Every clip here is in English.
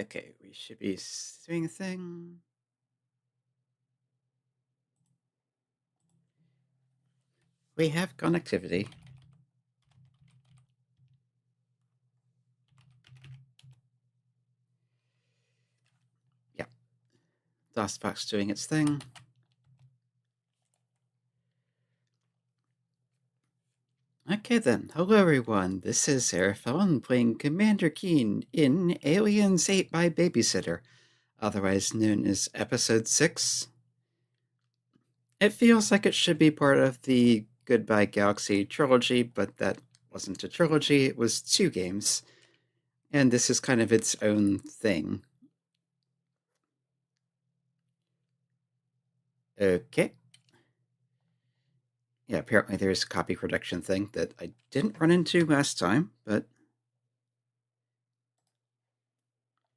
Okay, we should be doing a thing. We have connectivity. Yeah, DOSBox doing its thing. Okay then, hello everyone, this is Arafellon playing Commander Keen in Aliens 8 by Babysitter, otherwise known as Episode 6. It feels like it should be part of the Goodbye Galaxy trilogy, but that wasn't a trilogy, it was 2 games, and this is kind of its own thing. Okay. Yeah, apparently there's a copy protection thing that I didn't run into last time, but...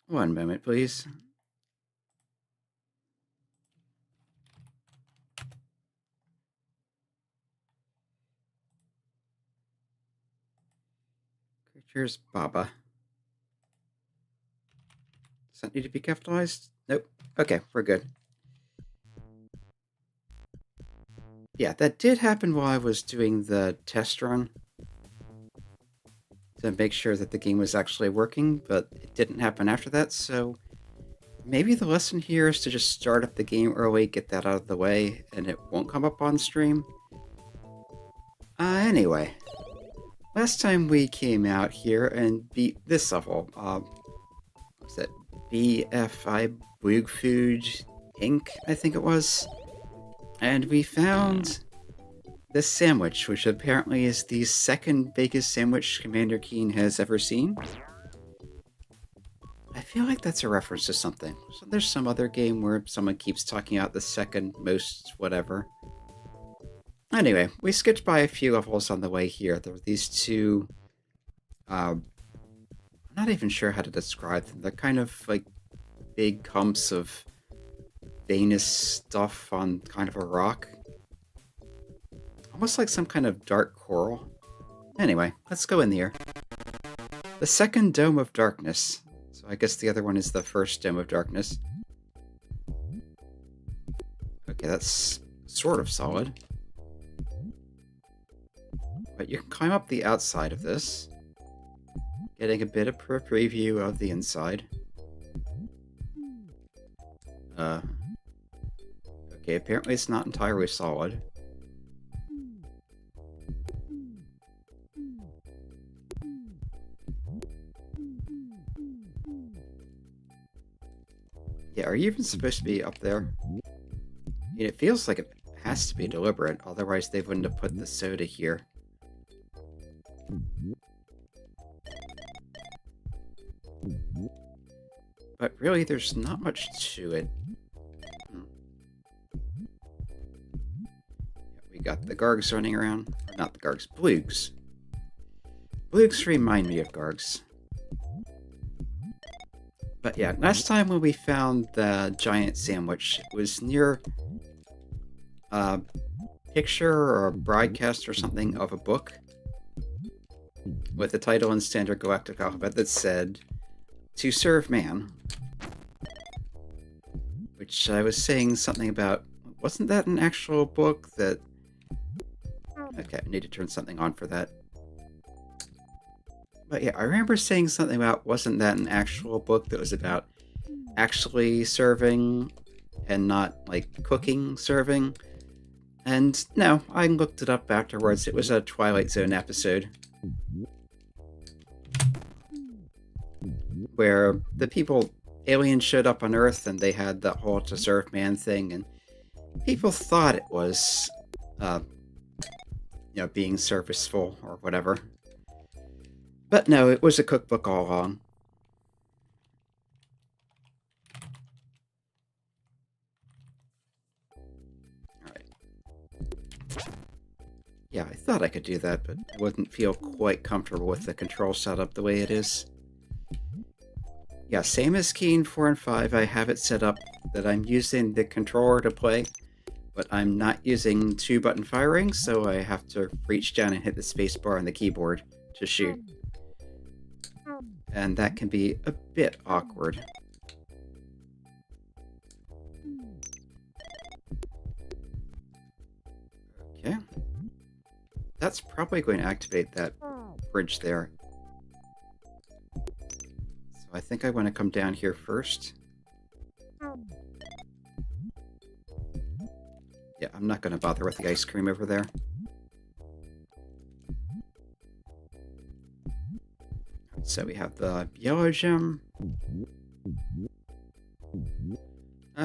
One moment, please. Creatures Baba. Does that need to be capitalized? Nope. Okay, we're good. Yeah, that did happen while I was doing the test run to make sure that the game was actually working, but it didn't happen after that, so maybe the lesson here is to just start up the game early, get that out of the way, and it won't come up on stream. Anyway, last time we came out here and beat this level, what's it? BFI Boog Food Inc., I think it was. And we found this sandwich, which apparently is the second biggest sandwich Commander Keen has ever seen. I feel like that's a reference to something. So there's some other game where someone keeps talking about the second most whatever. Anyway, we skipped by a few levels on the way here. There were these two... I'm not even sure how to describe them. They're kind of like big humps of veinous stuff on kind of a rock. Almost like some kind of dark coral. Anyway, let's go in here. The second Dome of Darkness. So I guess the other one is the first Dome of Darkness. Okay, that's sort of solid. But you can climb up the outside of this, getting a bit of a preview of the inside. Okay, apparently it's not entirely solid. Yeah, are you even supposed to be up there? I mean, it feels like it has to be deliberate, otherwise they wouldn't have put the soda here. But really, there's not much to it. We got the Gargs running around. Not the Gargs, Bloogs. Bloogs remind me of Gargs. But yeah, last time when we found the giant sandwich, it was near a picture or a broadcast or something of a book with a title in Standard Galactic Alphabet that said, "To serve man." Which I was saying something about, wasn't that an actual book that... Okay, I need to turn something on for that. But yeah, I remember saying something about, wasn't that an actual book that was about actually serving and not, like, cooking serving? And no, I looked it up afterwards. It was a Twilight Zone episode where the people, aliens showed up on Earth and they had that whole to serve man thing, and people thought it was, you know, being serviceful or whatever. But no, it was a cookbook all along. Alright. Yeah, I thought I could do that, but I wouldn't feel quite comfortable with the control setup the way it is. Yeah, same as Keen 4 and 5, I have it set up that I'm using the controller to play, but I'm not using 2-button firing, so I have to reach down and hit the spacebar on the keyboard to shoot. and that can be a bit awkward. Okay. That's probably going to activate that bridge there. So I think I want to come down here first. Yeah, I'm not going to bother with the ice cream over there. So we have the yellow gem.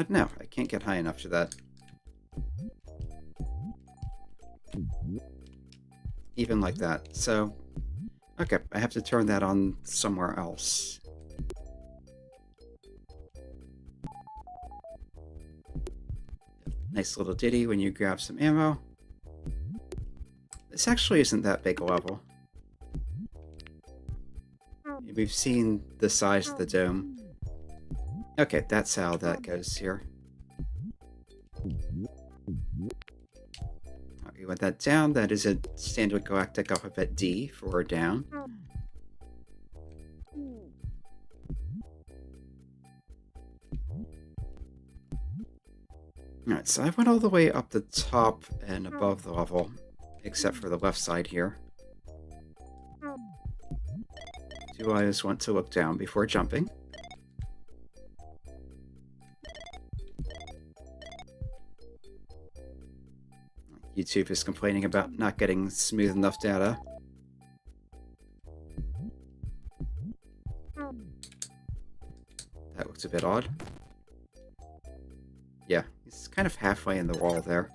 No, I can't get high enough to that. Even like that. So, okay, I have to turn that on somewhere else. Nice little ditty when you grab some ammo. This actually isn't that big a level. We've seen the size of the dome. Okay, that's how that goes here. We want that down. That is a standard galactic alphabet D for down. Alright, so I went all the way up the top and above the level, except for the left side here. Do I just want to look down before jumping? YouTube is complaining about not getting smooth enough data. That looks a bit odd. Yeah, he's kind of halfway in the wall there.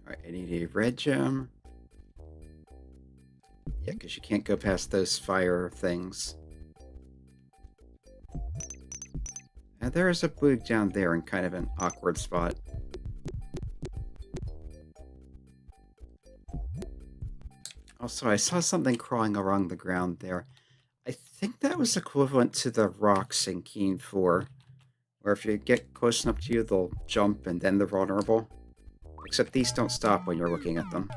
Alright, I need a red gem. Yeah, because you can't go past those fire things. And there is a blue down there in kind of an awkward spot. Also, I saw something crawling along the ground there. I think that was equivalent to the rocks in Keen 4, where if you get close enough to you, they'll jump and then they're vulnerable. Except these don't stop when you're looking at them.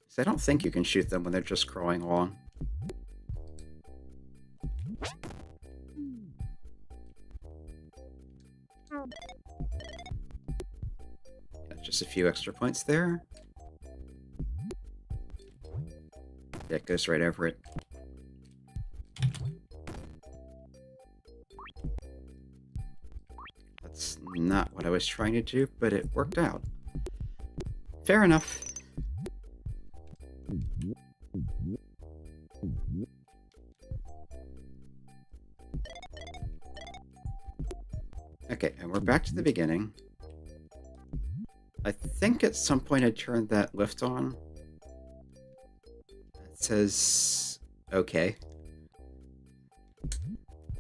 So I don't think you can shoot them when they're just crawling along. Just a few extra points there. Yeah, it goes right over it. That's not what I was trying to do, but it worked out. Fair enough. Okay, and we're back to the beginning. I think at some point I turned that lift on. It says, okay.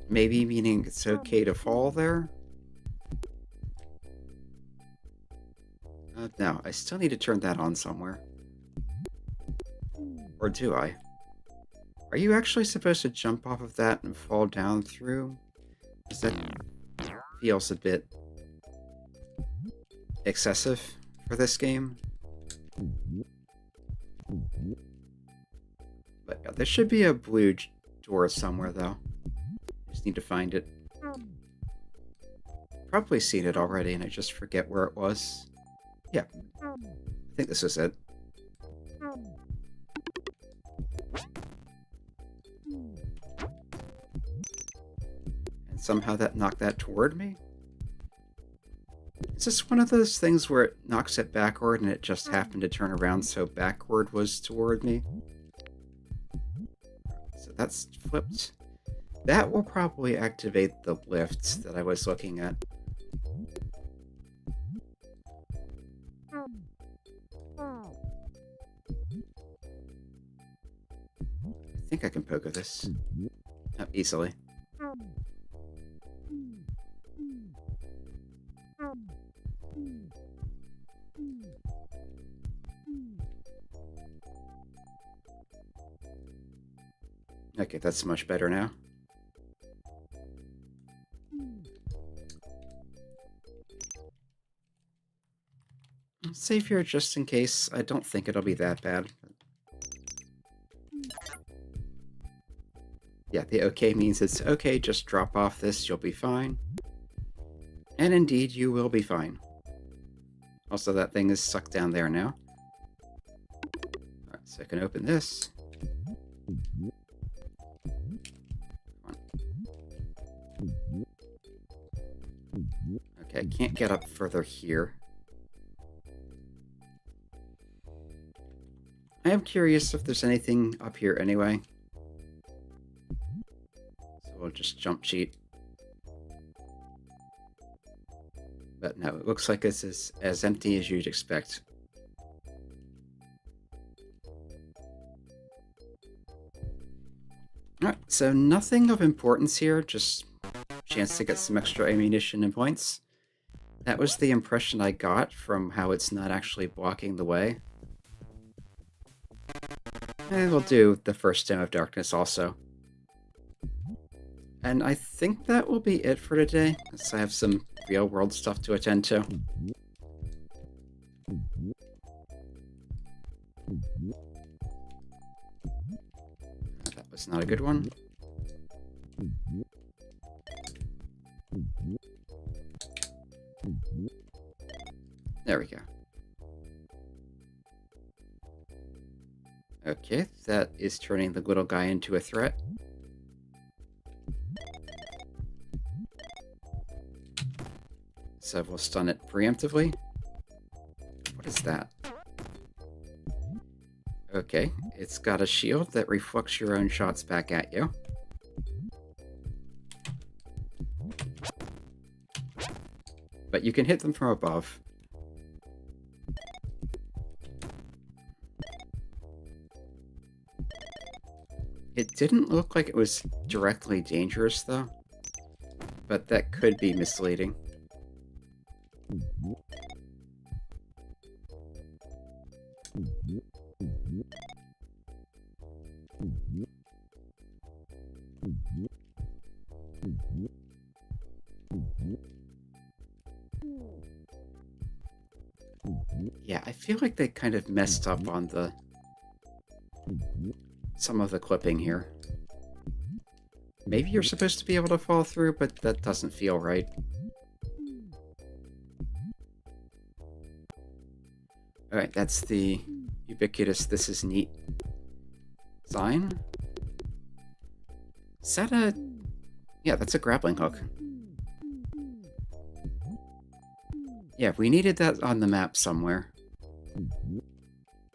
Maybe meaning it's okay to fall there? No, I still need to turn that on somewhere. Or do I? Are you actually supposed to jump off of that and fall down through? Because that feels a bit excessive for this game. But yeah, there should be a blue door somewhere, though. Just need to find it. Probably seen it already, and I just forget where it was. Yeah, I think this is it. And somehow that knocked that toward me? Is this one of those things where it knocks it backward and it just happened to turn around so backward was toward me? So that's flipped. That will probably activate the lift that I was looking at. I think I can poke at this. Oh, easily. Okay, that's much better now. Save here just in case. I don't think it'll be that bad. Yeah, the okay means it's okay, just drop off this, you'll be fine. And indeed, you will be fine. Also, that thing is stuck down there now. Alright, so I can open this. Okay, I can't get up further here. I am curious if there's anything up here anyway. So we'll just jump cheat. But no, it looks like this is as empty as you'd expect. Alright, so nothing of importance here, just chance to get some extra ammunition and points. That was the impression I got from how it's not actually blocking the way. And we'll do the first Stone of Darkness also. And I think that will be it for today, as I have some real-world stuff to attend to. That was not a good one. There we go. Okay, that is turning the little guy into a threat. So we'll stun it preemptively. What is that? Okay, it's got a shield that reflects your own shots back at you. But you can hit them from above. It didn't look like it was directly dangerous, though. But that could be misleading. Yeah, I feel like they kind of messed up on some of the clipping here. Maybe you're supposed to be able to fall through, but that doesn't feel right. Alright, that's the ubiquitous "this is neat" sign. Is that a... Yeah, that's a grappling hook. Yeah, we needed that on the map somewhere.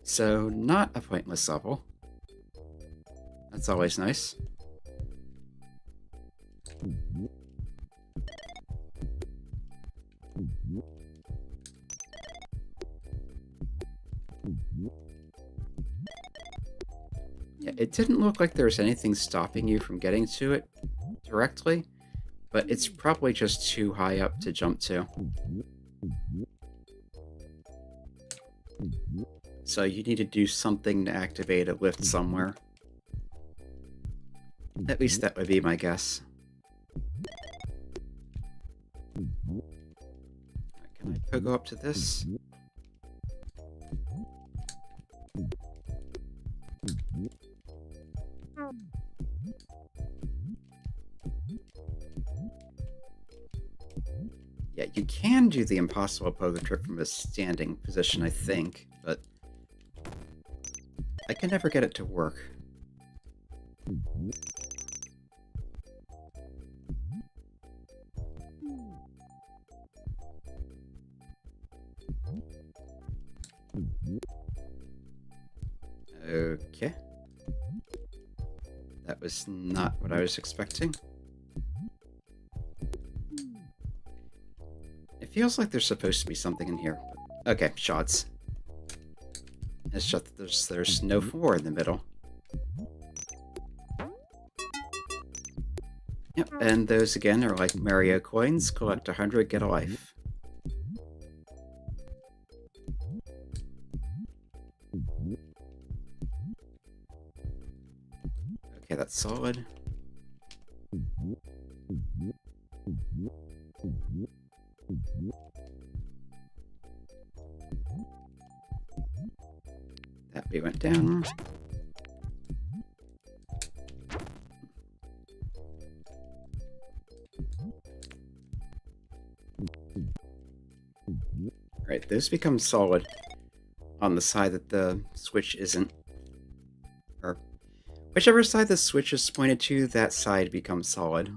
So, not a pointless level. That's always nice. Yeah, it didn't look like there was anything stopping you from getting to it directly, but it's probably just too high up to jump to. So you need to do something to activate a lift somewhere. At least that would be my guess. Can I go up to this? Yeah, you can do the impossible pogo trip from a standing position, I think, but I can never get it to work. Okay. That was not what I was expecting. It feels like there's supposed to be something in here. Okay, shots. It's just that there's no 4 in the middle. Yep, and those again are like Mario coins. Collect 100, get a life. Okay, Okay, that's solid. That we went down. Right, those become solid on the side that the switch isn't. Or whichever side the switch is pointed to, that side becomes solid.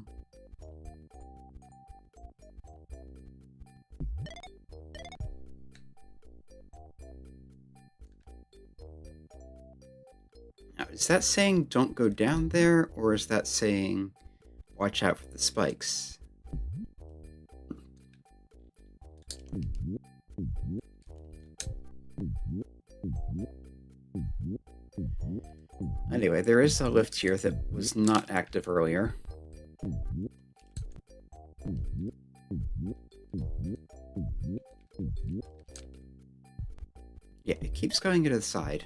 Now, is that saying don't go down there, or is that saying watch out for the spikes? Anyway, there is a lift here that was not active earlier. Yeah, it keeps going to the side.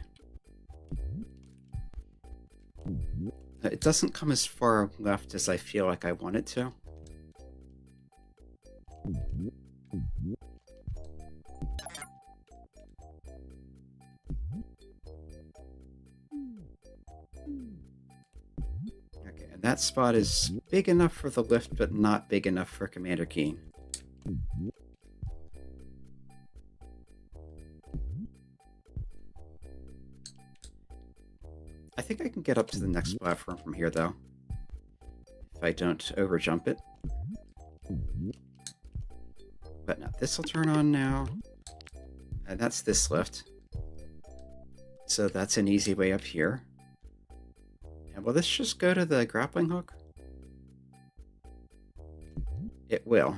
It doesn't come as far left as I feel like I want it to. Okay, and that spot is big enough for the lift, but not big enough for Commander Keen. I think I can get up to the next platform from here, though, if I don't overjump it. But now this will turn on now, and that's this lift. So that's an easy way up here. And will this just go to the grappling hook? It will.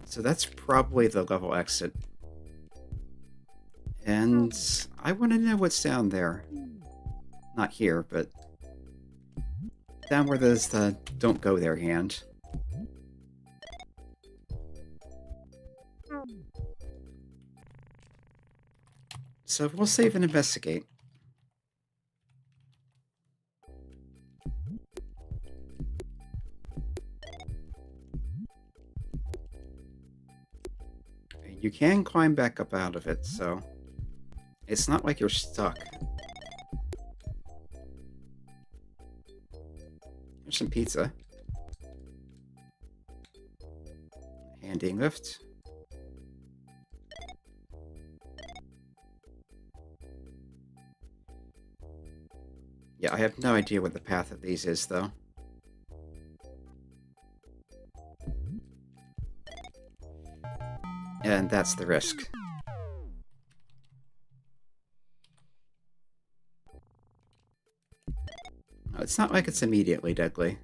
So that's probably the level exit. And I want to know what's down there. Not here, but down where there's the don't go there hand. So we'll save and investigate. You can climb back up out of it, so it's not like you're stuck. There's some pizza. Handing lift. Yeah, I have no idea what the path of these is, though. And that's the risk. No, it's not like it's immediately deadly.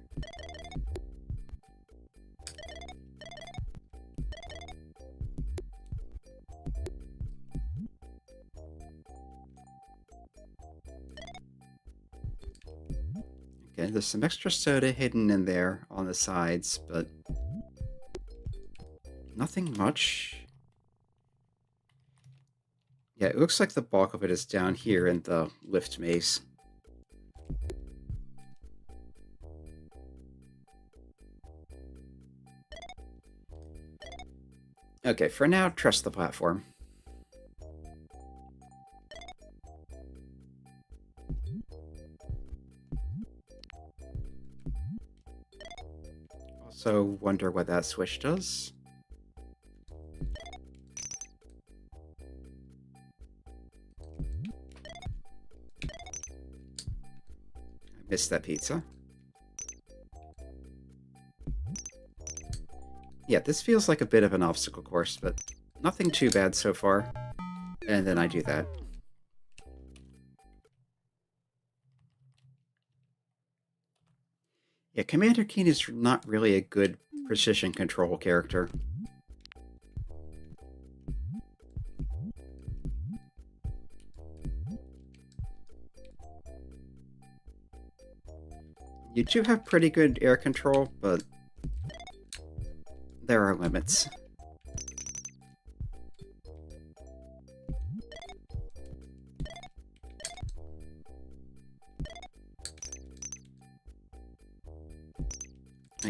Okay, there's some extra soda hidden in there on the sides, but nothing much. Yeah, it looks like the bulk of it is down here in the lift maze. Okay, for now, trust the platform. Also wonder what that switch does. I missed that pizza. Yeah, this feels like a bit of an obstacle course, but nothing too bad so far. And then I do that. Yeah, Commander Keen is not really a good precision control character. You do have pretty good air control, but there are limits.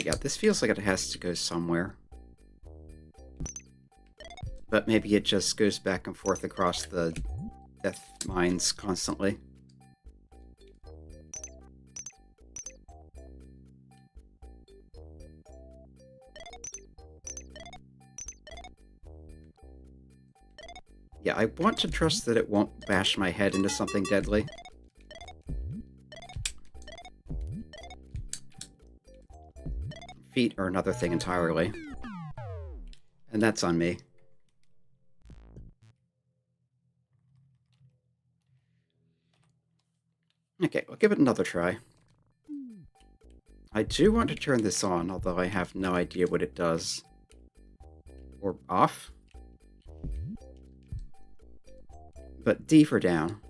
Yeah, this feels like it has to go somewhere. But maybe it just goes back and forth across the death mines constantly. Yeah, I want to trust that it won't bash my head into something deadly. Feet are another thing entirely. And that's on me. Okay, we'll give it another try. I do want to turn this on, although I have no idea what it does. Or off? But D for down.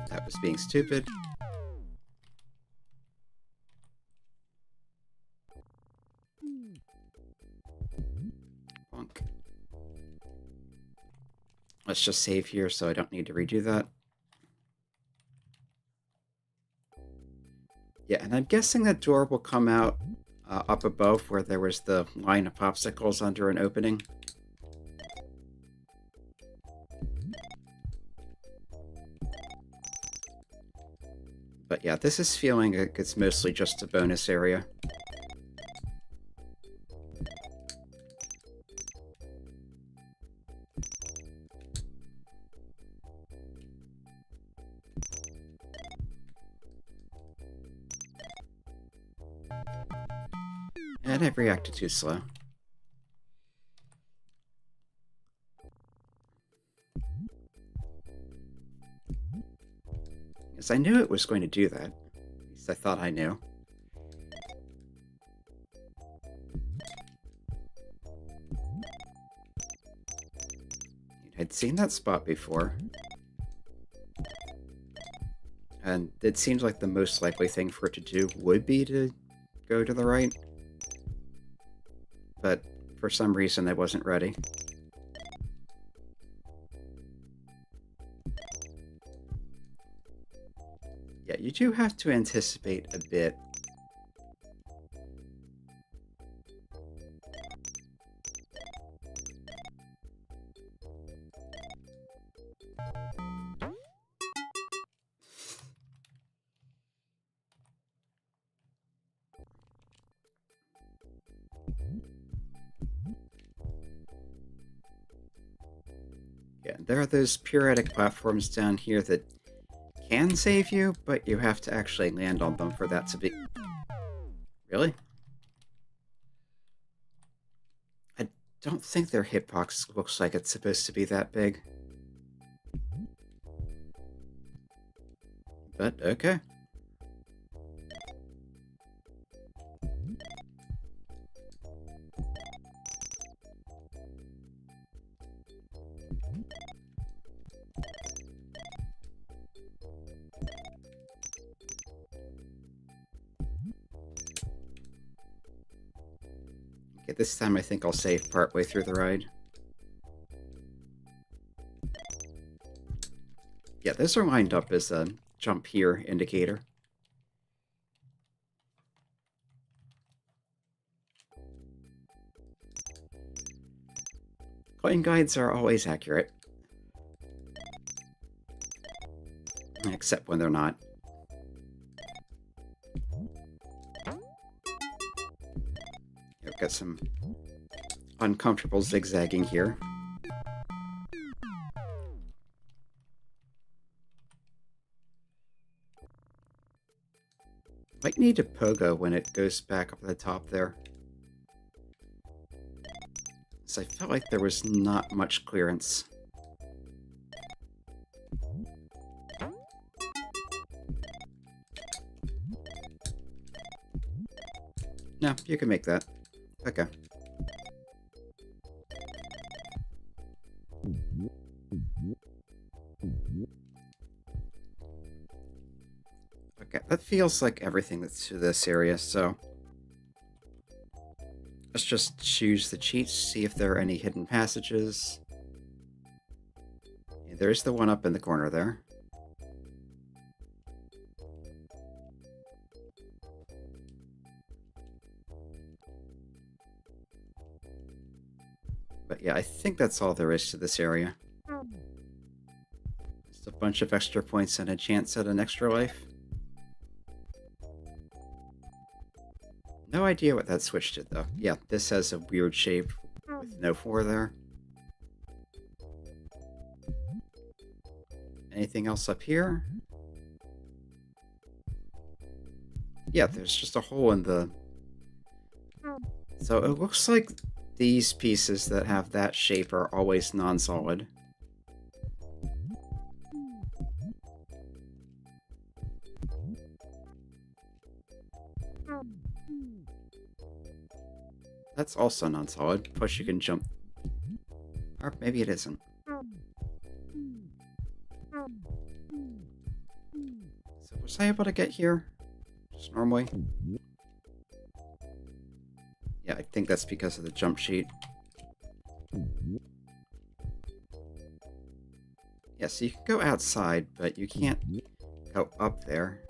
That was being stupid. Bonk. Let's just save here so I don't need to redo that. Yeah, and I'm guessing that door will come out up above where there was the line of popsicles under an opening. But yeah, this is feeling like it's mostly just a bonus area. And I've reacted too slow. Yes, I knew it was going to do that. At least I thought I knew. I'd seen that spot before. And it seems like the most likely thing for it to do would be to go to the right. But for some reason I wasn't ready. Yeah, you do have to anticipate a bit. Yeah, there are those periodic platforms down here that can save you, but you have to actually land on them for that to be... Really? I don't think their hitbox looks like it's supposed to be that big. But okay. Okay, this time I think I'll save partway through the ride. Yeah, those are lined up as a jump here indicator. Coin guides are always accurate. Except when they're not. I've got some uncomfortable zigzagging here. Might need a pogo when it goes back up at the top there. So I felt like there was not much clearance. No, you can make that. Okay. Okay, that feels like everything that's to this area, so... Let's just choose the cheats, see if there are any hidden passages. Yeah, there's the one up in the corner there. But yeah, I think that's all there is to this area. Just a bunch of extra points and a chance at an extra life. No idea what that switch did, though. Yeah, this has a weird shape with no 4 there. Anything else up here? Yeah, there's just a hole in the... So it looks like these pieces that have that shape are always non-solid. That's also non-solid, plus you can jump. Or maybe it isn't. So was I able to get here? Just normally? Yeah, I think that's because of the jump sheet. Yeah, so you can go outside, but you can't go up there.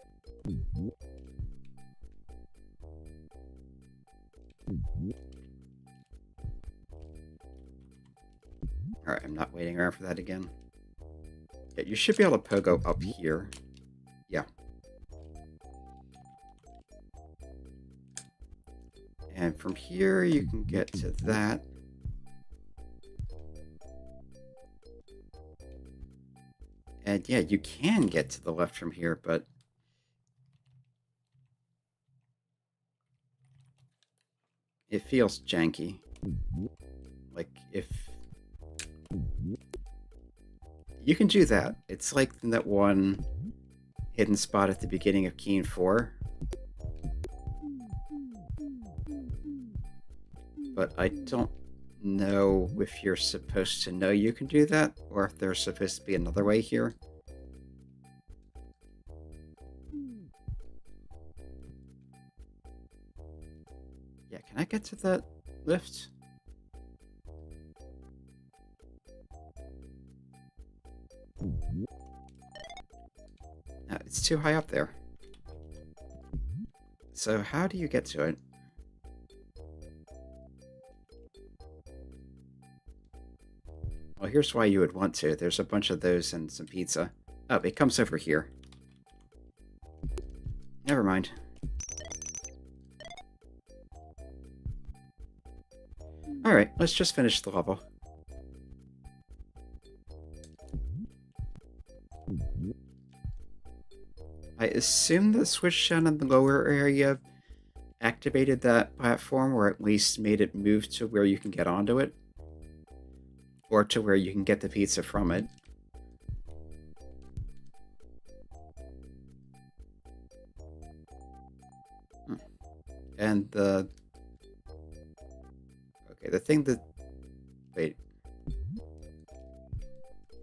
Alright, I'm not waiting around for that again. Yeah, you should be able to pogo up here. Yeah. And from here, you can get to that. And yeah, you can get to the left from here, but... it feels janky. Like, if... you can do that. It's like that one hidden spot at the beginning of Keen 4. But I don't know if you're supposed to know you can do that, or if there's supposed to be another way here. Yeah, can I get to that lift? No, it's too high up there. So how do you get to it? Well, here's why you would want to. There's a bunch of those and some pizza. Oh, it comes over here. Never mind. Alright, let's just finish the level. I assume the switch down in the lower area activated that platform, or at least made it move to where you can get onto it. Or to where you can get the pizza from it. And the... okay, the thing that... wait.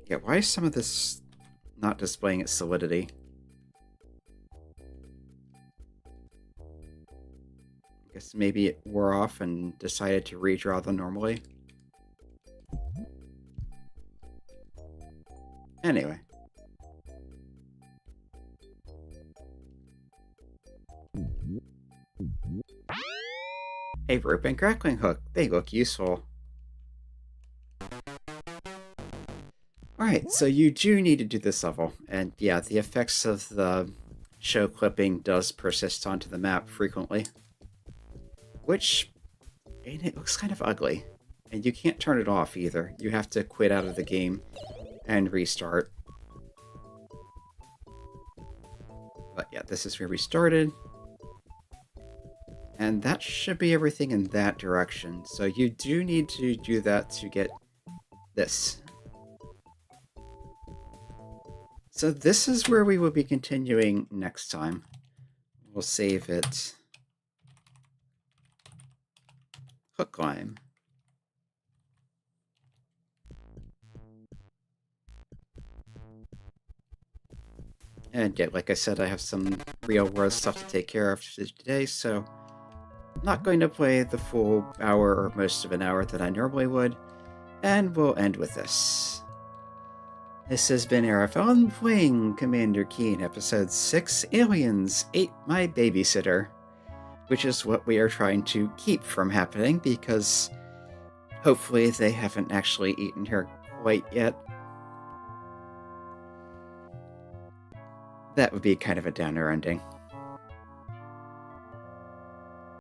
Yeah, why is some of this not displaying its solidity? I guess maybe it wore off and decided to redraw them normally. Anyway. A rope and grappling hook. They look useful. Alright, so you do need to do this level. And yeah, the effects of the show clipping does persist onto the map frequently. Which, and it looks kind of ugly. And you can't turn it off either. You have to quit out of the game and restart. But yeah, this is where we started. And that should be everything in that direction. So you do need to do that to get this. So this is where we will be continuing next time. We'll save it. Hook climb. And yeah, like I said, I have some real-world stuff to take care of today, so I'm not going to play the full hour or most of an hour that I normally would, and we'll end with this. This has been Arafon playing Commander Keen, Episode 6, Aliens Ate My Babysitter, which is what we are trying to keep from happening, because Hopefully they haven't actually eaten her quite yet. That would be kind of a downer ending.